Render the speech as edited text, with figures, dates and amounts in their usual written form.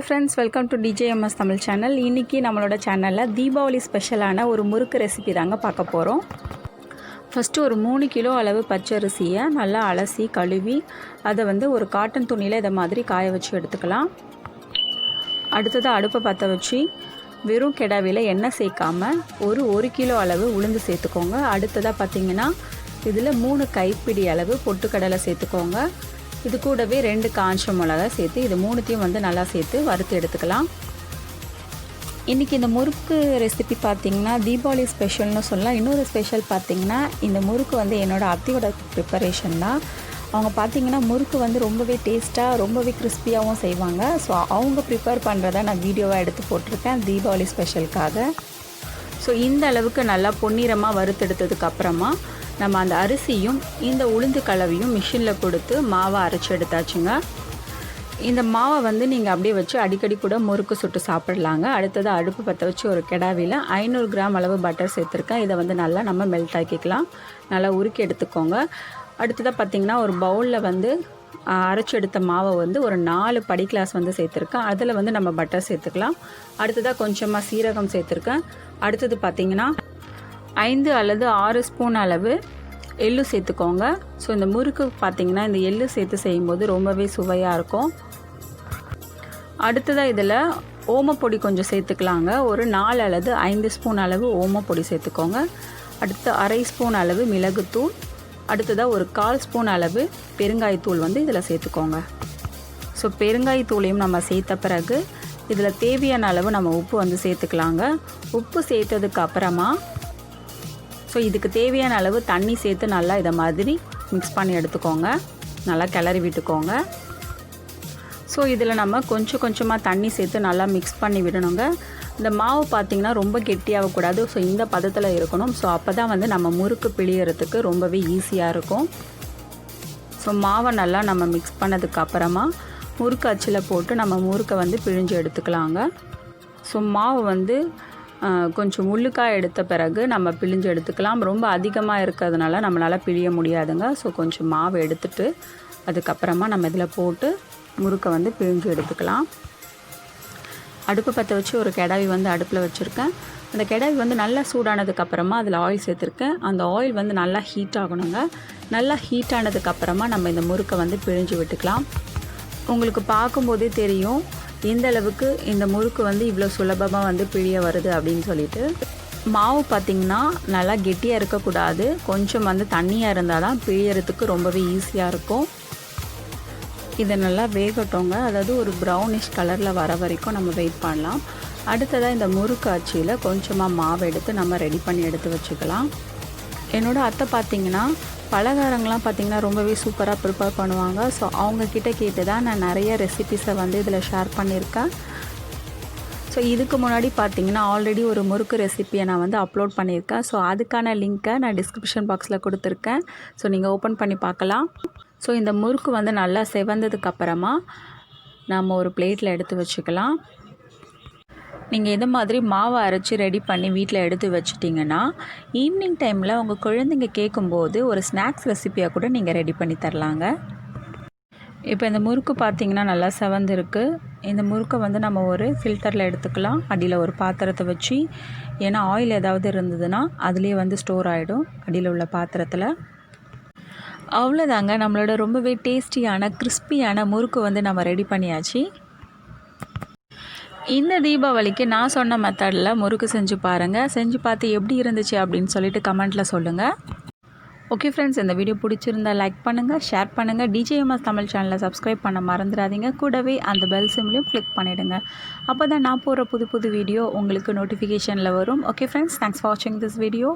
Friends, welcome to TJMS Tamil channel. இன்றைக்கி நம்மளோட சேனலில் தீபாவளி ஸ்பெஷலான ஒரு முறுக்கு ரெசிபி தாங்க பார்க்க போகிறோம். ஃபஸ்ட்டு ஒரு 3 கிலோ அளவு பச்சரிசியை நல்லா அலசி கழுவி அதை ஒரு காட்டன் துணியில் இதை மாதிரி காய வச்சு எடுத்துக்கலாம். அடுத்தது அடுப்பை பற்ற வச்சு வெறும் கெடாவியில் எண்ணெய் சேர்க்காமல் ஒரு கிலோ அளவு உளுந்து சேர்த்துக்கோங்க. அடுத்ததாக பார்த்திங்கன்னா இதில் 3 கைப்பிடி அளவு பொட்டுக்கடலை சேர்த்துக்கோங்க. இது கூடவே 2 காஞ்ச மிளகா சேர்த்து இது 3த்தையும் நல்லா சேர்த்து வறுத்து எடுத்துக்கலாம். இன்றைக்கி இந்த முறுக்கு ரெசிபி பார்த்திங்கன்னா தீபாவளி ஸ்பெஷல்னு சொல்லலாம். இன்னொரு ஸ்பெஷல் பார்த்திங்கன்னா இந்த முறுக்கு என்னோடய அத்தையோட ப்ரிப்பரேஷன் தான். அவங்க பார்த்திங்கன்னா முறுக்கு ரொம்பவே டேஸ்ட்டாக ரொம்பவே கிறிஸ்பியாகவும் செய்வாங்க. ஸோ அவங்க ப்ரிப்பேர் பண்ணுறத நான் வீடியோவாக எடுத்து போட்டிருக்கேன் தீபாவளி ஸ்பெஷலுக்காக. ஸோ இந்த அளவுக்கு நல்லா பொன்னிறமாக வறுத்தெடுத்ததுக்கு அப்புறமா நம்ம அந்த அரிசியும் இந்த உளுந்து கலவையும் மிஷினில் கொடுத்து மாவை அரைச்சி எடுத்தாச்சுங்க. இந்த மாவை நீங்கள் அப்படியே வச்சு அடிக்கடி கூட முறுக்கு சுட்டு சாப்பிடலாங்க. அடுத்தது அடுப்பு பற்ற வச்சு ஒரு கெடாவியில் 500 கிராம் அளவு பட்டர் சேர்த்துருக்கேன். இதை நல்லா நம்ம மெல்ட் ஆக்கிக்கலாம். நல்லா உருக்கி எடுத்துக்கோங்க. அடுத்ததாக பார்த்திங்கன்னா ஒரு பவுலில் அரைச்சி எடுத்த மாவை ஒரு 4 படி கிளாஸ் சேர்த்துருக்கேன். அதில் நம்ம பட்டர் சேர்த்துக்கலாம். அடுத்ததாக கொஞ்சமாக சீரகம் சேர்த்துருக்கேன். அடுத்தது பார்த்திங்கன்னா 5 அல்லது 6 ஸ்பூன் அளவு எள்ளு சேர்த்துக்கோங்க. ஸோ இந்த முறுக்கு பார்த்திங்கன்னா இந்த எள்ளு சேர்த்து செய்யும்போது ரொம்பவே சுவையாக இருக்கும். அடுத்ததாக இதில் ஓமப்பொடி கொஞ்சம் சேர்த்துக்கலாங்க. ஒரு 4 அல்லது 5 ஸ்பூன் அளவு ஓமப்பொடி சேர்த்துக்கோங்க. அடுத்து அரை ஸ்பூன் அளவு மிளகுத்தூள். அடுத்ததாக ஒரு 1/4 ஸ்பூன் அளவு பெருங்காயத்தூள் இதில் சேர்த்துக்கோங்க. ஸோ பெருங்காயத்தூளையும் நம்ம சேர்த்த பிறகு இதில் தேவையான அளவு நம்ம உப்பு சேர்த்துக்கலாங்க. உப்பு சேர்த்ததுக்கு அப்புறமா ஸோ இதுக்கு தேவையான அளவு தண்ணி சேர்த்து நல்லா இதை மாதிரி மிக்ஸ் பண்ணி எடுத்துக்கோங்க. நல்லா கிளறி விட்டுக்கோங்க. ஸோ இதில் நம்ம கொஞ்சமாக தண்ணி சேர்த்து நல்லா மிக்ஸ் பண்ணி விடணுங்க. இந்த மாவு பார்த்திங்கன்னா ரொம்ப கெட்டியாகக்கூடாது. ஸோ இந்த பதத்தில் இருக்கணும். ஸோ அப்போ தான் நம்ம முறுக்கு பிழியறதுக்கு ரொம்பவே ஈஸியாக இருக்கும். ஸோ மாவை நல்லா நம்ம மிக்ஸ் பண்ணதுக்கு அப்புறமா முறுக்கு அச்சில் போட்டு நம்ம முறுக்கை பிழிஞ்சு எடுத்துக்கலாங்க. ஸோ மாவு கொஞ்சம் முள்ளுக்காய் எடுத்த பிறகு நம்ம பிழிஞ்சு எடுத்துக்கலாம். ரொம்ப அதிகமாக இருக்கிறதுனால நம்மளால் பிழிய முடியாதுங்க. ஸோ கொஞ்சம் மாவு எடுத்துட்டு அதுக்கப்புறமா நம்ம இதில் போட்டு முறுக்கை பிழிஞ்சு எடுத்துக்கலாம். அடுப்பு பற்ற வச்சு ஒரு கெடாவி அடுப்பில் வச்சுருக்கேன். அந்த கெடாவி நல்லா சூடானதுக்கப்புறமா அதில் ஆயில் சேர்த்துருக்கேன். அந்த ஆயில் நல்லா ஹீட் ஆகணுங்க. நல்லா ஹீட் ஆனதுக்கப்புறமா நம்ம இந்த முறுக்கை பிழிஞ்சு விட்டுக்கலாம். உங்களுக்கு பார்க்கும்போதே தெரியும் இந்த அளவுக்கு இந்த முறுக்கு இவ்வளோ சுலபமாக பிழிய வருது அப்படின்னு சொல்லிட்டு. மாவு பார்த்திங்கன்னா நல்லா கெட்டியாக இருக்கக்கூடாது. கொஞ்சம் தண்ணியாக இருந்தால் தான் பிழியறதுக்கு ரொம்பவே ஈஸியாக இருக்கும். இதை நல்லா வேகட்டோங்க. அதாவது ஒரு ப்ரௌனிஷ் கலரில் வர வரைக்கும் நம்ம வெயிட் பண்ணலாம். அடுத்ததாக இந்த முறுக்கு அச்சியில் கொஞ்சமாக மாவு எடுத்து நம்ம ரெடி பண்ணி எடுத்து வச்சுக்கலாம். என்னோடய அத்தை பார்த்திங்கன்னா பலகாரங்கள்லாம் பார்த்திங்கன்னா ரொம்பவே சூப்பராக ப்ரிப்பேர் பண்ணுவாங்க. ஸோ அவங்கக்கிட்ட கேட்டு தான் நான் நிறைய ரெசிபீஸை இதில் ஷேர் பண்ணியிருக்கேன். ஸோ இதுக்கு முன்னாடி பார்த்திங்கன்னா ஆல்ரெடி ஒரு முறுக்கு ரெசிப்பியை நான் அப்லோட் பண்ணியிருக்கேன். ஸோ அதுக்கான லிங்க்கை நான் டிஸ்கிரிப்ஷன் பாக்ஸில் கொடுத்துருக்கேன். ஸோ நீங்கள் ஓப்பன் பண்ணி பார்க்கலாம். ஸோ இந்த முறுக்கு நல்லா செவந்ததுக்கப்புறமா நம்ம ஒரு பிளேட்டில் எடுத்து வச்சுக்கலாம். நீங்கள் இது மாதிரி மாவை அரைச்சி ரெடி பண்ணி வீட்டில் எடுத்து வச்சிட்டிங்கன்னா ஈவினிங் டைமில் உங்கள் குழந்தைங்க கேட்கும்போது ஒரு ஸ்நாக்ஸ் ரெசிப்பியாக கூட நீங்கள் ரெடி பண்ணி தரலாங்க. இப்போ இந்த முறுக்கு பார்த்திங்கன்னா நல்லா செவந்திருக்கு. இந்த முறுக்கை நம்ம ஒரு ஃபில்டரில் எடுத்துக்கலாம். அடியில் ஒரு பாத்திரத்தை வச்சு, ஏன்னா ஆயில் ஏதாவது இருந்ததுன்னா அதுலேயே ஸ்டோர் ஆகிடும் அடியில் உள்ள பாத்திரத்தில். அவ்வளோதாங்க, நம்மளோட ரொம்பவே டேஸ்டியான கிறிஸ்பியான முறுக்கு நம்ம ரெடி பண்ணியாச்சு. இந்த தீபாவளிக்கு நான் சொன்ன மெத்தடில் முறுக்கு செஞ்சு பாருங்கள். செஞ்சு பார்த்து எப்படி இருந்துச்சு அப்படின்னு சொல்லிட்டு கமெண்ட்டில் சொல்லுங்கள். ஓகே ஃப்ரெண்ட்ஸ், இந்த வீடியோ பிடிச்சிருந்தால் லைக் பண்ணுங்கள், ஷேர் பண்ணுங்கள். டிஜேஎம்எஸ் தமிழ் சேனலை சப்ஸ்கிரைப் பண்ண மறந்துடாதீங்க. கூடவே அந்த பெல் சிம்லையும் கிளிக் பண்ணிவிடுங்க. அப்போ தான் நான் போகிற புது வீடியோ உங்களுக்கு நோட்டிஃபிகேஷனில் வரும். ஓகே ஃப்ரெண்ட்ஸ், தேங்க்ஸ் ஃபார் வாட்சிங் திஸ் வீடியோ.